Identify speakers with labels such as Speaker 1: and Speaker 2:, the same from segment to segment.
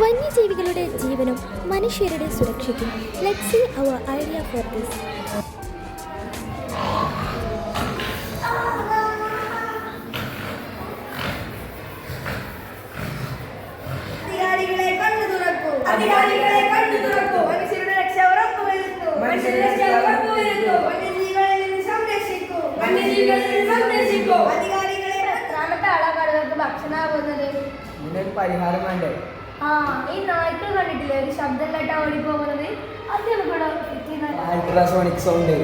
Speaker 1: വന്യജീവികളുടെ ജീവനും മനുഷ്യരുടെ സുരക്ഷയ്ക്കും. ലെറ്റ്സ് സീ അവർ ഐഡിയ ഫോർ ദിസ്.
Speaker 2: മനുഷ്യരുടെ രക്ഷ ഉറപ്പുവരുത്തൂ. വന്യജീവികളിൽ സംരക്ഷിക്കൂ. അധികാരികളെ എത്രാമത്തെ ആളാണ് ഭക്ഷണമാകുന്നത്?
Speaker 3: ഇതിനൊരു പരിഹാരം വേണ്ടേ?
Speaker 2: ഈ നായ്ക്കൾ കണ്ടിട്ടില്ലേ ഒരു ശബ്ദം കേട്ടാ ഓടിപ്പോകുന്നത്? അത് നമുക്കിവിടെ
Speaker 3: അൾട്രാസോണിക് സൗണ്ട്.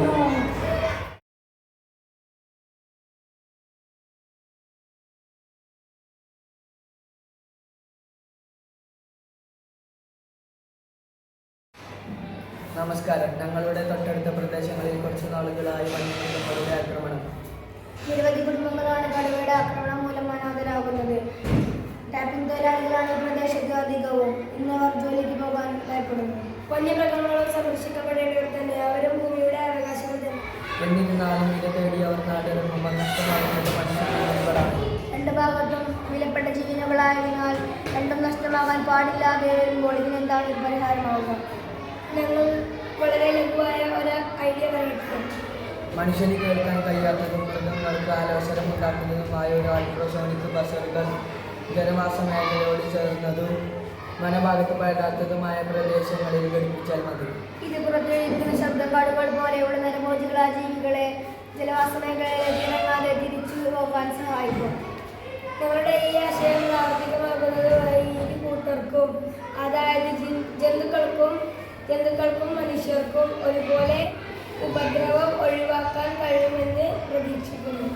Speaker 3: നമസ്കാരം. ഞങ്ങളുടെ തൊട്ടടുത്ത പ്രദേശങ്ങളിൽ കുറച്ച് നാളുകളായി വന്യമൃഗങ്ങളുടെ ആക്രമണം.
Speaker 2: നിരവധി കുടുംബങ്ങളാണ് കടുവയുടെ ആക്രമണം മൂലം അനാഥരാകുന്നത്. ടാപ്പിംഗ് തൊഴിലാളികളാണ് ഈ പ്രദേശത്ത് അധികവും. ഇന്ന് അവർ ജോലിക്ക് പോകാൻ ഭയപ്പെടുന്നു. വന്യമൃഗങ്ങളും സംരക്ഷിക്കപ്പെടേണ്ടവർ തന്നെ. അവരും ഭൂമിയുടെ അവകാശങ്ങൾ തന്നെ.
Speaker 3: എന്നിരുന്നാലും ഇത് തേടി അവർ നാടിറങ്ങുമ്പോൾ നഷ്ടമാകുന്നത് മനുഷ്യജീവനുകളാണ്.
Speaker 2: രണ്ട് ഭാഗത്തും വിലപ്പെട്ട ജീവനുകളായതിനാൽ രണ്ടും നഷ്ടമാകാൻ പാടില്ലാതെ വരുമ്പോൾ ഇതിനെന്താണ് പരിഹാരമാവുക? ഞങ്ങൾ വളരെ ലഘുവായ ഒരു ഐഡിയ കണ്ടിട്ടുണ്ട്.
Speaker 3: മനുഷ്യന് കേൾക്കാൻ കഴിയാത്തതും മൃഗങ്ങൾക്ക് ആലോചനമുണ്ടാക്കുന്നതുമായ ഒരു അൾട്രാസോണിക് ബസറുകൾ ജനവാസ മേഖലയോട് ചേർന്നതും വനഭാഗത്ത് പഴകാത്തതുമായ പ്രദേശങ്ങളിൽ ഘടിപ്പിച്ചാൽ മതി.
Speaker 2: ഇത് പുറത്തെഴുതുന്ന ശബ്ദക്കാടുകൾ പോലെയുള്ള നരഭോജികളായ ജീവികളെ ജനവാസ മേഖലയിലേക്ക് ഇറങ്ങാതെ തിരിച്ചു പോകാൻ സഹായിക്കും. ഞങ്ങളുടെ ഈ ആശയം പ്രാവർത്തികമാകുന്നത് ഇരു കൂട്ടർക്കും, അതായത് ജന്തുക്കൾക്കും മനുഷ്യർക്കും ഒരുപോലെ ഉപദ്രവം ഒഴിവാക്കാൻ കഴിയുമെന്ന് പ്രതീക്ഷിക്കുന്നു.